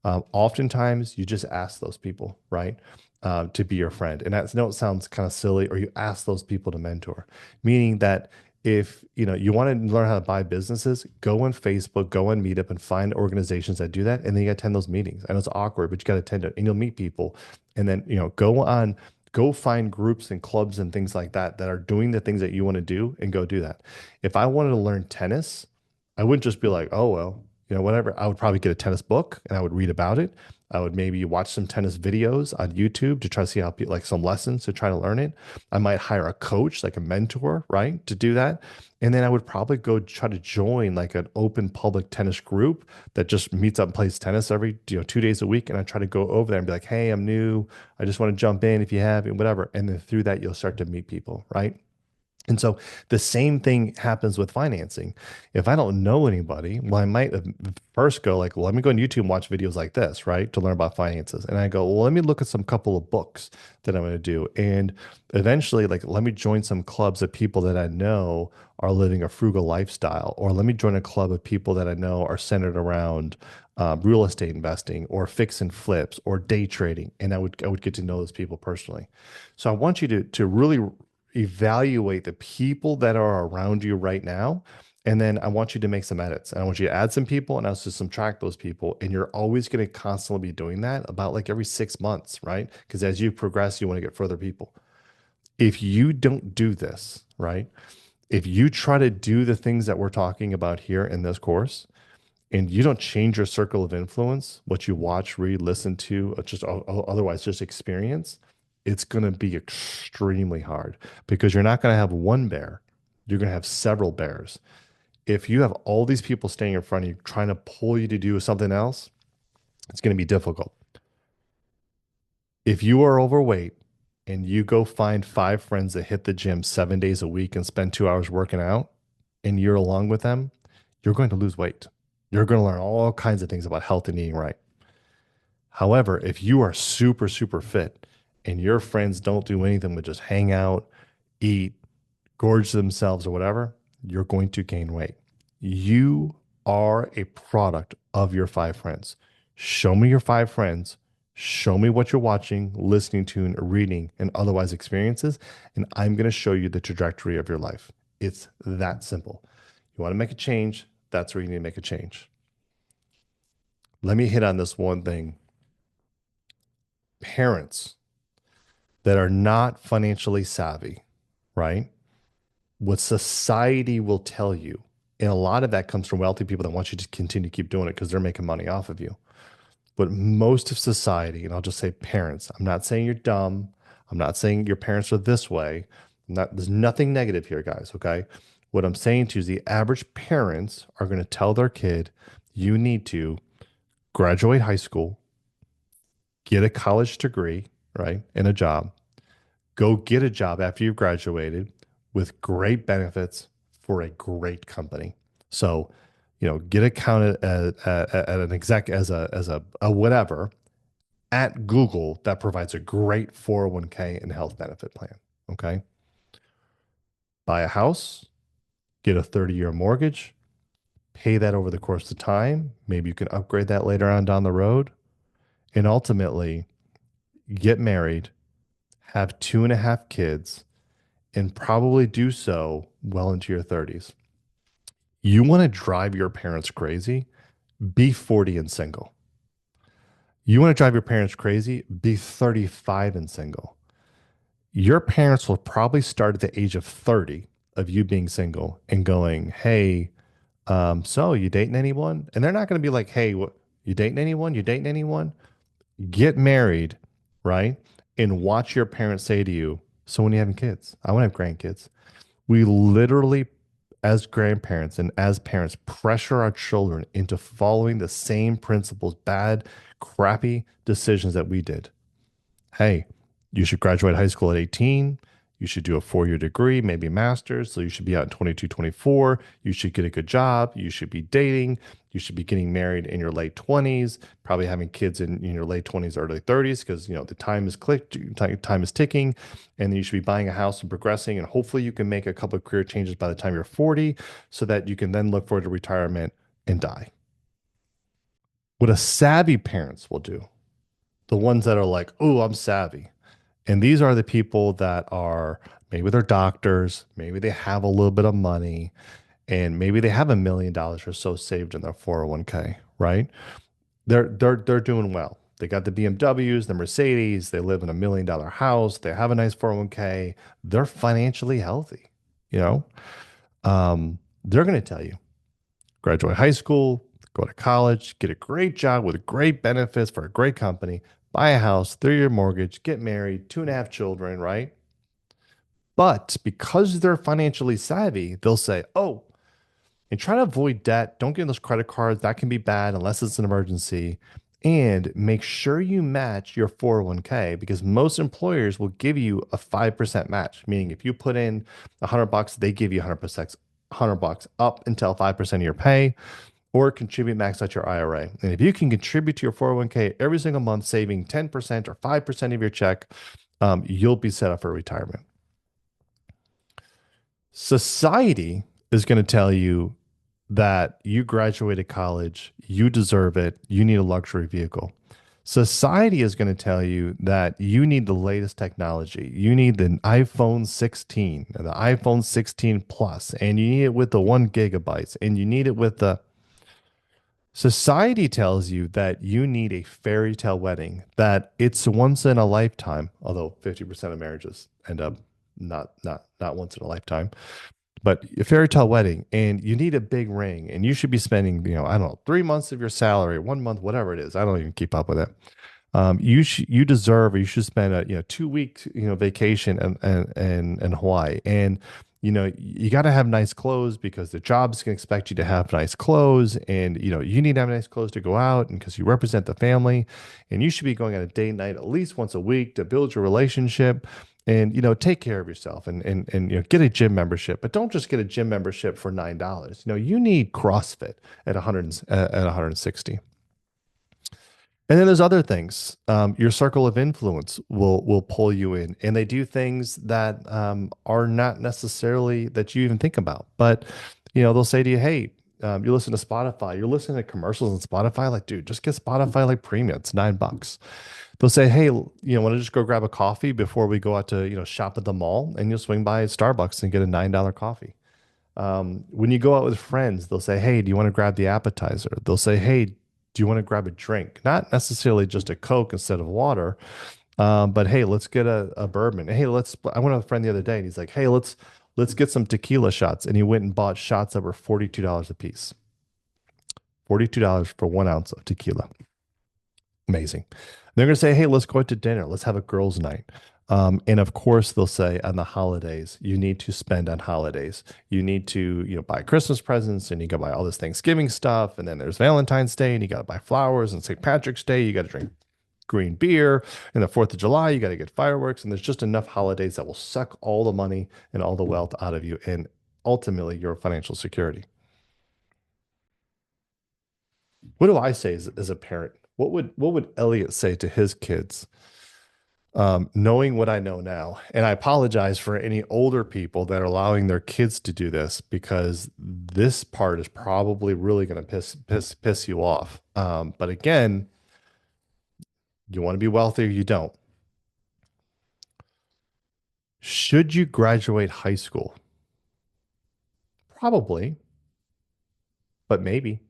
S1: Oftentimes, you just ask those people, right, to be your friend. And that's, I know it sounds kind of silly, or you ask those people to mentor, meaning that if you want to learn how to buy businesses, go on Facebook, go on Meetup, and find organizations that do that, and then you got to attend those meetings. I know it's awkward, but you got to attend it, and you'll meet people, and then go find groups and clubs and things like that that are doing the things that you want to do, and go do that. If I wanted to learn tennis, I wouldn't just be like, oh well, whatever. I would probably get a tennis book and I would read about it. I would maybe watch some tennis videos on YouTube to try to see how like some lessons to try to learn it. I might hire a coach, like a mentor, right, to do that. And then I would probably go try to join like an open public tennis group that just meets up and plays tennis every, 2 days a week. And I try to go over there and be like, hey, I'm new. I just want to jump in if you have and whatever. And then through that, you'll start to meet people, right? And so the same thing happens with financing. If I don't know anybody, well, I might first go like, well, let me go on YouTube and watch videos like this, right, to learn about finances. And I go, well, let me look at some couple of books that I'm going to do. And eventually, like, let me join some clubs of people that I know are living a frugal lifestyle, or let me join a club of people that I know are centered around real estate investing or fix and flips or day trading. And I would get to know those people personally. So I want you to really evaluate the people that are around you right now. And then I want you to make some edits. And I want you to add some people and also subtract those people. And you're always going to constantly be doing that about like every 6 months, right? Because as you progress, you want to get further people. If you don't do this, right? If you try to do the things that we're talking about here in this course, and you don't change your circle of influence, what you watch, read, listen to, or just otherwise just experience, it's going to be extremely hard because you're not going to have one bear. You're going to have several bears. If you have all these people standing in front of you trying to pull you to do something else, it's going to be difficult. If you are overweight and you go find five friends that hit the gym 7 days a week and spend 2 hours working out, and you're along with them, you're going to lose weight. You're going to learn all kinds of things about health and eating right. However, if you are super, super fit and your friends don't do anything but just hang out, eat, gorge themselves, or whatever, you're going to gain weight. You are a product of your five friends. Show me your five friends. Show me what you're watching, listening to, and reading, and otherwise experiences, and I'm going to show you the trajectory of your life. It's that simple. You want to make a change, that's where you need to make a change. Let me hit on this one thing. Parents that are not financially savvy, right? What society will tell you, and a lot of that comes from wealthy people that want you to continue to keep doing it because they're making money off of you. But most of society, and I'll just say parents, I'm not saying you're dumb. I'm not saying your parents are this way. There's nothing negative here, guys. Okay. What I'm saying to you is the average parents are going to tell their kid, you need to graduate high school, get a college degree, right, and a job. Go get a job after you've graduated with great benefits for a great company. So, get accounted at an exec as a whatever at Google that provides a great 401k and health benefit plan. Okay. Buy a house, get a 30-year mortgage, pay that over the course of time. Maybe you can upgrade that later on down the road. And ultimately, get married, have 2.5 kids, and probably do so well into your 30s. You want to drive your parents crazy? Be 40 and single. You want to drive your parents crazy? Be 35 and single. Your parents will probably start at the age of 30 of you being single and going, hey, so you dating anyone? And they're not going to be like, hey, what, you dating anyone? You dating anyone? Get married, right? And watch your parents say to you, so when are you having kids? I want to have grandkids. We literally, as grandparents and as parents, pressure our children into following the same principles, bad, crappy decisions that we did. Hey, you should graduate high school at 18. You should do a 4-year degree, maybe a master's. So you should be out in 22, 24. You should get a good job. You should be dating. You should be getting married in your late 20s, probably having kids in your late 20s, early 30s, because the time is time is ticking. And then you should be buying a house and progressing. And hopefully you can make a couple of career changes by the time you're 40 so that you can then look forward to retirement and die. What a savvy parents will do, the ones that are like, oh, I'm savvy. And these are the people that are maybe they're doctors, maybe they have a little bit of money, and maybe they have $1 million or so saved in their 401k, right? They're doing well. They got the BMWs, the Mercedes, they live in $1 million house, they have a nice 401k, they're financially healthy, you know? They're going to tell you, graduate high school, go to college, get a great job with great benefits for a great company, buy a house, 3-year mortgage, get married, 2.5 children, right? But because they're financially savvy, they'll say, oh, and try to avoid debt. Don't get those credit cards. That can be bad unless it's an emergency. And make sure you match your 401k because most employers will give you a 5% match, meaning if you put in $100, they give you 100 bucks up until 5% of your pay or contribute max at your IRA. And if you can contribute to your 401k every single month, saving 10% or 5% of your check, you'll be set up for retirement. Society is going to tell you that you graduated college, you deserve it, you need a luxury vehicle. Society is going to tell you that you need the latest technology. You need the iPhone 16, and the iPhone 16 Plus, and you need it with the 1 gigabytes, and you need it with the society tells you that you need a fairy tale wedding, that it's once in a lifetime, although 50% of marriages end up not once in a lifetime, but a fairy tale wedding, and you need a big ring, and you should be spending, I don't know, 3 months of your salary, 1 month, whatever it is. I don't even keep up with it. You deserve, or you should spend a 2 week vacation in Hawaii, and you got to have nice clothes because the jobs can expect you to have nice clothes, and you need to have nice clothes to go out, and because you represent the family, and you should be going on a date night at least once a week to build your relationship. And take care of yourself, and get a gym membership, but don't just get a gym membership for $9. You need CrossFit at 160. And then there's other things. Your circle of influence will pull you in, and they do things that are not necessarily that you even think about. But they'll say to you, "Hey, you listen to Spotify. You're listening to commercials on Spotify. Like, dude, just get Spotify like premium. It's $9." They'll say, "Hey, want to just go grab a coffee before we go out to shop at the mall?" And you'll swing by Starbucks and get a $9 coffee. When you go out with friends, they'll say, "Hey, do you want to grab the appetizer?" They'll say, "Hey, do you want to grab a drink?" Not necessarily just a Coke instead of water, but hey, let's get a bourbon. Hey, I went with a friend the other day, and he's like, "Hey, let's get some tequila shots," and he went and bought shots that were $42 a piece. $42 for 1 ounce of tequila. Amazing. They're going to say, "Hey, let's go out to dinner. Let's have a girls' night." And of course, they'll say on the holidays, you need to spend on holidays. You need to, buy Christmas presents, and you got to buy all this Thanksgiving stuff. And then there's Valentine's Day, and you got to buy flowers, and St. Patrick's Day, you got to drink green beer. And the 4th of July, you got to get fireworks. And there's just enough holidays that will suck all the money and all the wealth out of you, and ultimately your financial security. What do I say as a parent? What would Elliot say to his kids? Knowing what I know now, and I apologize for any older people that are allowing their kids to do this, because this part is probably really going to piss you off. But again, you want to be wealthy or you don't. Should you graduate high school? Probably, but maybe.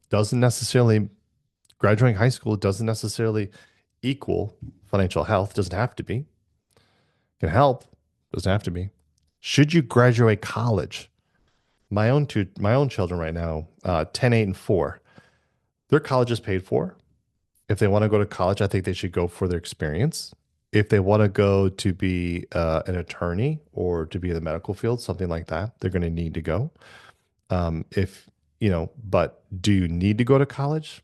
S1: Doesn't necessarily Graduating high school doesn't necessarily equal financial health. Doesn't have to be. Can help. Doesn't have to be. Should you graduate college? My own children right now, 10, 8, and 4. Their college is paid for. If they want to go to college, I think they should go for their experience. If they want to go to be an attorney or to be in the medical field, something like that, they're going to need to go. If but do you need to go to college?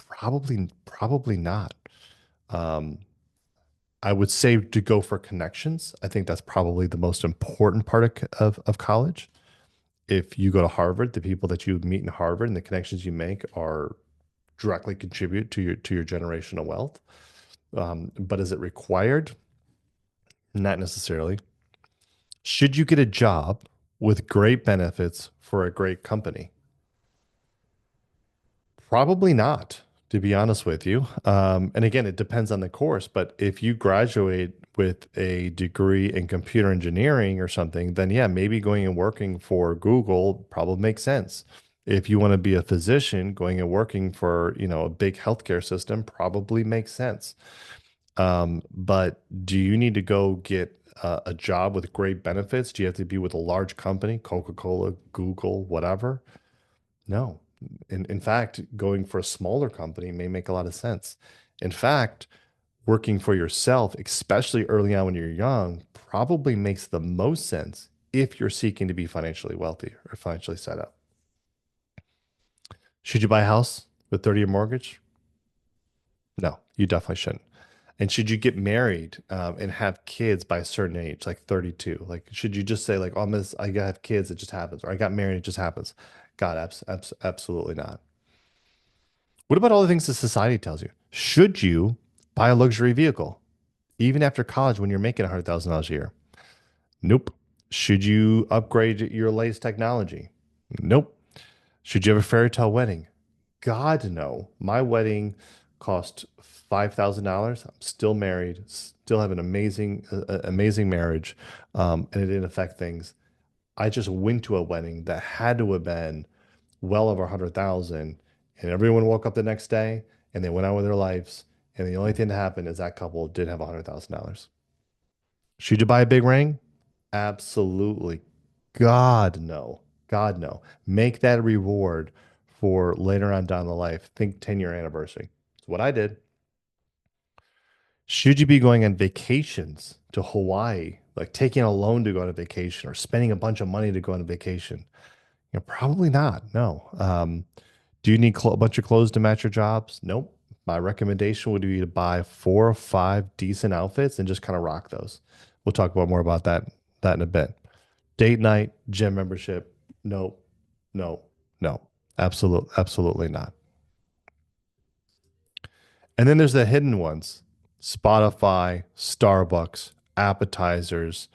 S1: Probably not. Um, I would say to go for connections. I think that's probably the most important part of college. If you go to Harvard, the people that you meet in Harvard and the connections you make are directly contribute to your generational wealth. But is it required? Not necessarily. Should you get a job with great benefits for a great company? Probably not, to be honest with you. And again, it depends on the course. But if you graduate with a degree in computer engineering or something, then yeah, maybe going and working for Google probably makes sense. If you want to be a physician, going and working for, a big healthcare system probably makes sense. But do you need to go get a job with great benefits? Do you have to be with a large company, Coca-Cola, Google, whatever? No. In fact, going for a smaller company may make a lot of sense. In fact, working for yourself, especially early on when you're young, probably makes the most sense if you're seeking to be financially wealthy or financially set up. Should you buy a house with 30-year mortgage? No, you definitely shouldn't. And should you get married and have kids by a certain age, like 32? Like, should you just say, like, oh, I gotta have kids, it just happens, or I got married, it just happens? God, absolutely not. What about all the things that society tells you? Should you buy a luxury vehicle, even after college when you're making $100,000 a year? Nope. Should you upgrade your latest technology? Nope. Should you have a fairy tale wedding? God, no. My wedding cost $5,000. I'm still married, still have an amazing marriage, and it didn't affect things. I just went to a wedding that had to have been well over 100,000, and everyone woke up the next day and they went on with their lives, and the only thing that happened is that couple did have $100,000. Should you buy a big ring? Absolutely. God, no. God, no. Make that a reward for later on down the life. Think 10-year anniversary. It's what I did. Should you be going on vacations to Hawaii, like taking a loan to go on a vacation or spending a bunch of money to go on a vacation? Probably not. No. Do you need a bunch of clothes to match your jobs? Nope. My recommendation would be to buy 4 or 5 decent outfits and just kind of rock those. We'll talk about more about that in a bit. Date night, gym membership. Nope. No. No. Absolutely not. And then there's the hidden ones. Spotify, Starbucks, appetizers,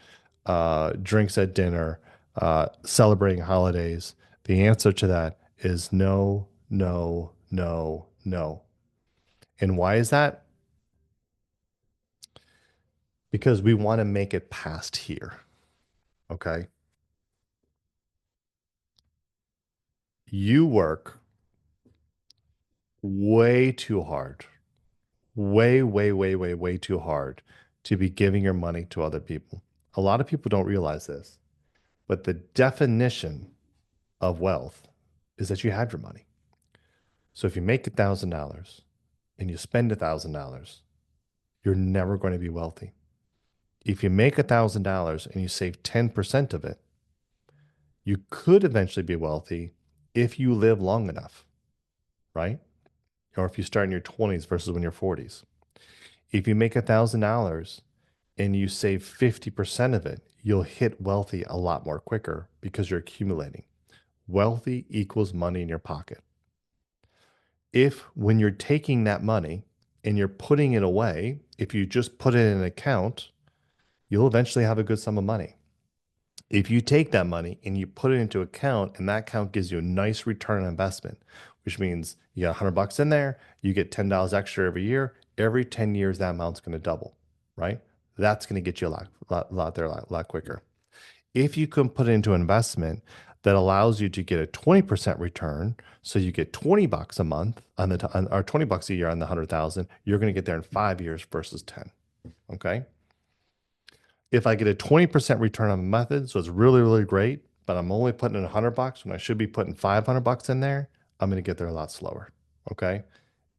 S1: drinks at dinner, celebrating holidays. The answer to that is no, no, no, no. And why is that? Because we want to make it past here. Okay. You work way too hard, way too hard to be giving your money to other people. A lot of people don't realize this, but the definition of wealth is that you have your money. So if you make $1,000 and you spend $1,000, you're never going to be wealthy. If you make $1,000 and you save 10% of it, you could eventually be wealthy if you live long enough, right? Or if you start in your 20s versus when you're 40s. If you make $1,000 and you save 50% of it, you'll hit wealthy a lot more quicker because you're accumulating. Wealthy equals money in your pocket. If when you're taking that money and you're putting it away, if you just put it in an account, you'll eventually have a good sum of money. If you take that money and you put it into account and that account gives you a nice return on investment, which means you got $100 in there, you get $10 extra every year. Every 10 years, that amount's going to double, right? That's going to get you a lot quicker. If you can put it into an investment that allows you to get a 20% return, so you get $20 a month or $20 a year on the 100,000, you're going to get there in 5 years versus 10. Okay. If I get a 20% return on the method, so it's really great, but I'm only putting in $100 when I should be putting $500 in there, I'm going to get there a lot slower. Okay.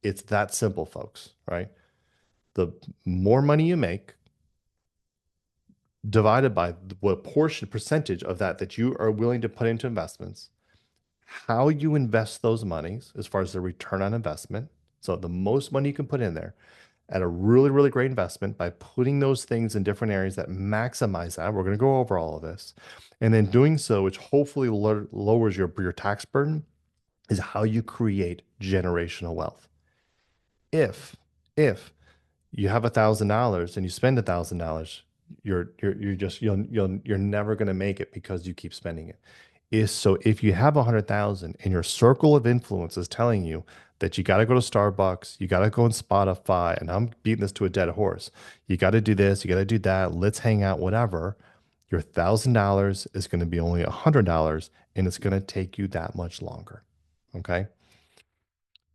S1: It's that simple, folks, right? The more money you make, divided by what percentage of that you are willing to put into investments, how you invest those monies as far as the return on investment. So the most money you can put in there at a really great investment by putting those things in different areas that maximize that. We're going to go over all of this. And then doing so, which hopefully lowers your tax burden, is how you create generational wealth. If you have $1,000 and you spend $1,000, you're never going to make it because you keep spending it. So if you have 100,000 and your circle of influence is telling you that you got to go to Starbucks, you got to go on Spotify, and I'm beating this to a dead horse. You got to do this, you got to do that. Let's hang out, whatever. Your $1,000 is going to be only $100, and it's going to take you that much longer. Okay.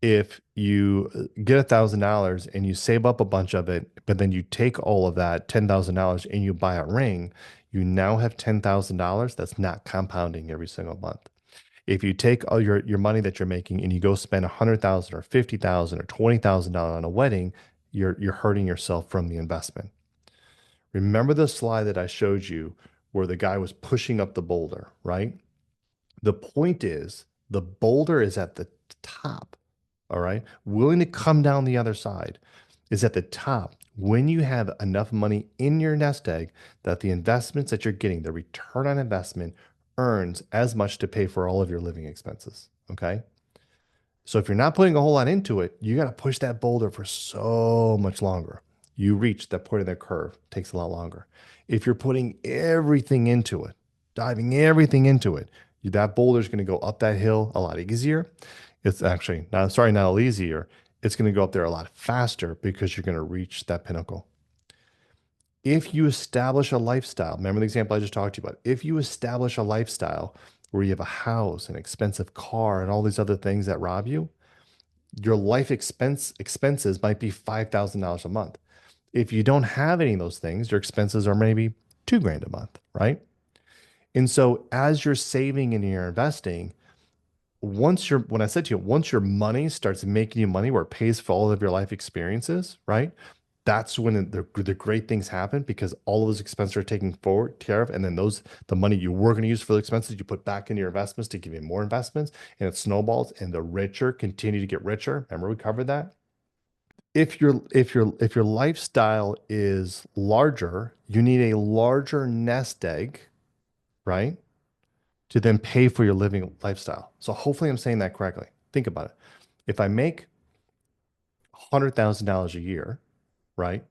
S1: If you get $1,000 and you save up a bunch of it, but then you take all of that $10,000 and you buy a ring, you now have $10,000 that's not compounding every single month. If you take all your money that you're making and you go spend 100,000 or 50,000 or $20,000 on a wedding, you're hurting yourself from the investment. Remember the slide that I showed you where the guy was pushing up the boulder, right? The point is the boulder is at the top. All right. Willing to come down the other side is at the top when you have enough money in your nest egg that the investments that you're getting, the return on investment, earns as much to pay for all of your living expenses. Okay. So if you're not putting a whole lot into it, you got to push that boulder for so much longer. You reach that point of that curve, takes a lot longer. If you're putting everything into it, diving everything into it, that boulder is going to go up that hill a lot easier. It's actually not, sorry, not a lot easier. It's going to go up there a lot faster because you're going to reach that pinnacle. If you establish a lifestyle, remember the example I just talked to you about. If you establish a lifestyle where you have a house, an expensive car, and all these other things that rob you, your life expenses might be $5,000 a month. If you don't have any of those things, your expenses are maybe 2 grand a month, right? And so as you're saving and you're investing, when I said to you, once your money starts making you money where it pays for all of your life experiences, right? That's when the great things happen because all of those expenses are taken forward care of. And then the money you were going to use for the expenses, you put back into your investments to give you more investments and it snowballs and the richer continue to get richer. Remember we covered that? If your lifestyle is larger, you need a larger nest egg, right? To then pay for your living lifestyle. So hopefully I'm saying that correctly. Think about it. If I make $100,000 a year, right?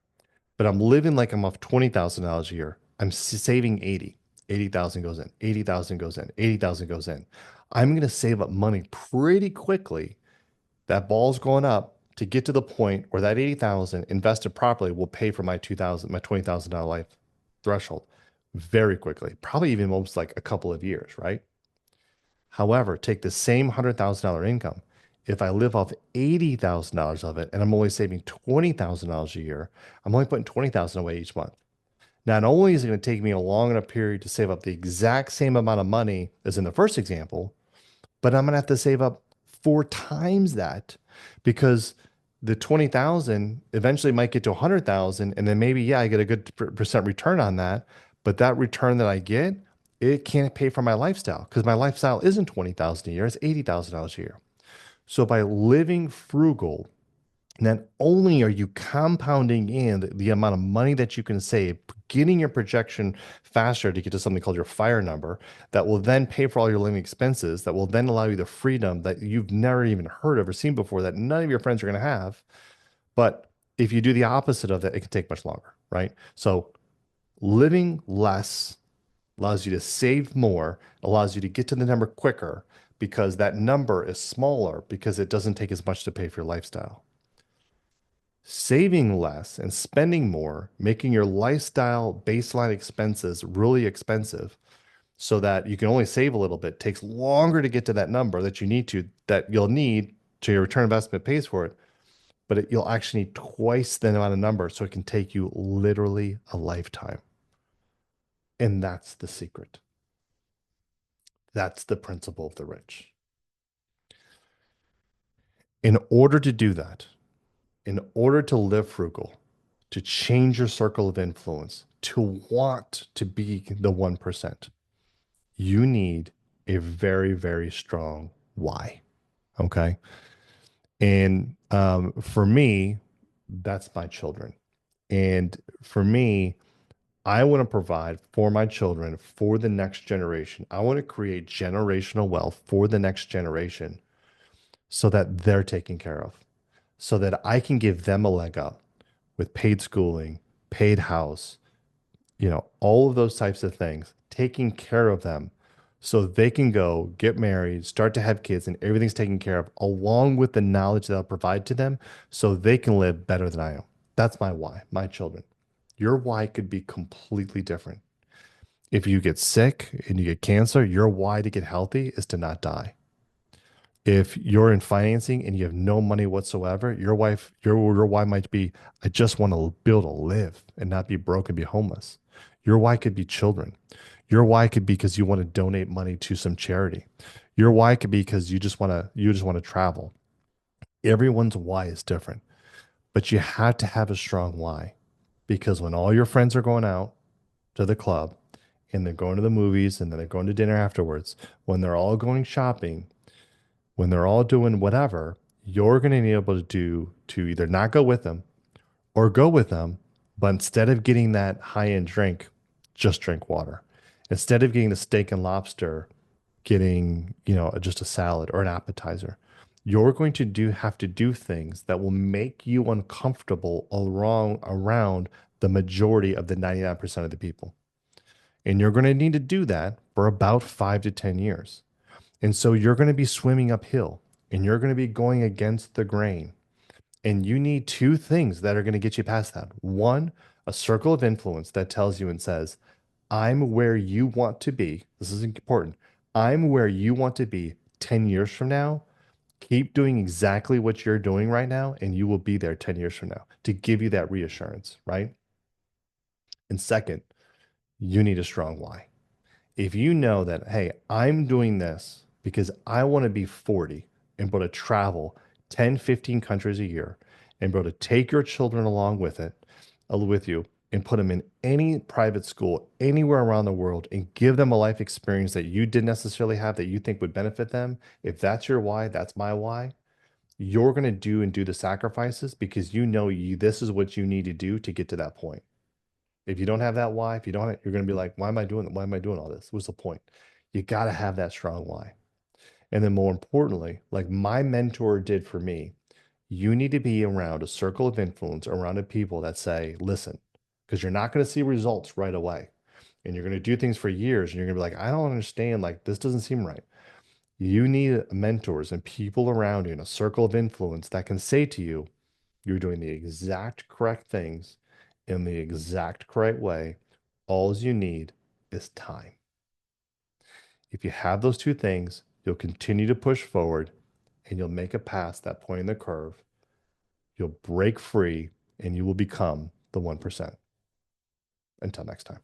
S1: But I'm living like I'm off $20,000 a year. I'm saving 80. 80,000 goes in, 80,000 goes in, 80,000 goes in. I'm going to save up money pretty quickly. That ball's going up to get to the point where that 80,000 invested properly will pay for my 2,000, my $20,000 life threshold very quickly, probably even almost like a couple of years, right? However, take the same $100,000 income. If I live off $80,000 of it and I'm only saving $20,000 a year, I'm only putting 20,000 away each month. Not only is it going to take me a long enough period to save up the exact same amount of money as in the first example, but I'm going to have to save up 4 times that because the 20,000 eventually might get to 100,000 and then maybe yeah, I get a good percent return on that, but that return that I get, it can't pay for my lifestyle because my lifestyle isn't 20,000 a year, it's $80,000 a year. So by living frugal, not only are you compounding in the amount of money that you can save, getting your projection faster to get to something called your fire number that will then pay for all your living expenses, that will then allow you the freedom that you've never even heard of or seen before, that none of your friends are going to have. But if you do the opposite of that, it can take much longer, right? So living less allows you to save more, allows you to get to the number quicker because that number is smaller because it doesn't take as much to pay for your lifestyle. Saving less and spending more, making your lifestyle baseline expenses really expensive so that you can only save a little bit, takes longer to get to that number that you'll need to your return investment pays for it, but you'll actually need twice the amount of number so it can take you literally a lifetime. And that's the secret. That's the principle of the rich. In order to do that, in order to live frugal, to change your circle of influence, to want to be the 1%, you need a very, very strong why. Okay. And for me, that's my children. And for me, I want to provide for my children, for the next generation. I want to create generational wealth for the next generation so that they're taken care of, so that I can give them a leg up with paid schooling, paid house, all of those types of things, taking care of them so they can go get married, start to have kids, and everything's taken care of, along with the knowledge that I'll provide to them so they can live better than I am. That's my why, my children. Your why could be completely different. If you get sick and you get cancer, your why to get healthy is to not die. If you're in financing and you have no money whatsoever, your why might be, I just want to be able to live and not be broke and be homeless. Your why could be children. Your why could be because you want to donate money to some charity. Your why could be because you just want to travel. Everyone's why is different, but you have to have a strong why because when all your friends are going out to the club and they're going to the movies and then they're going to dinner afterwards, when they're all going shopping, When they're all doing whatever, you're going to be able to either not go with them or go with them, but instead of getting that high-end drink, just drink water. Instead of getting the steak and lobster, getting, just a salad or an appetizer. You're going to have to do things that will make you uncomfortable around the majority of the 99% of the people. And you're going to need to do that for about 5 to 10 years. And so you're going to be swimming uphill and you're going to be going against the grain. And you need two things that are going to get you past that. One, a circle of influence that tells you and says, I'm where you want to be. This is important. I'm where you want to be 10 years from now. Keep doing exactly what you're doing right now, and you will be there 10 years from now to give you that reassurance, right? And second, you need a strong why. If you know that, hey, I'm doing this because I want to be 40 and be able to travel 10, 15 countries a year and be able to take your children along with you, and put them in any private school anywhere around the world and give them a life experience that you didn't necessarily have that you think would benefit them. If that's your why, that's my why. You're going to do the sacrifices because this is what you need to do to get to that point. If you don't have that why, if you don't, you're going to be like, why am I doing it? Why am I doing all this? What's the point? You got to have that strong why. And then more importantly, like my mentor did for me, you need to be around a circle of influence around the people that say, listen, because you're not going to see results right away. And you're going to do things for years and you're going to be like, I don't understand. Like, this doesn't seem right. You need mentors and people around you in a circle of influence that can say to you, you're doing the exact correct things in the exact correct way. All you need is time. If you have those two things, you'll continue to push forward and you'll make it past that point in the curve. You'll break free and you will become the 1%. Until next time.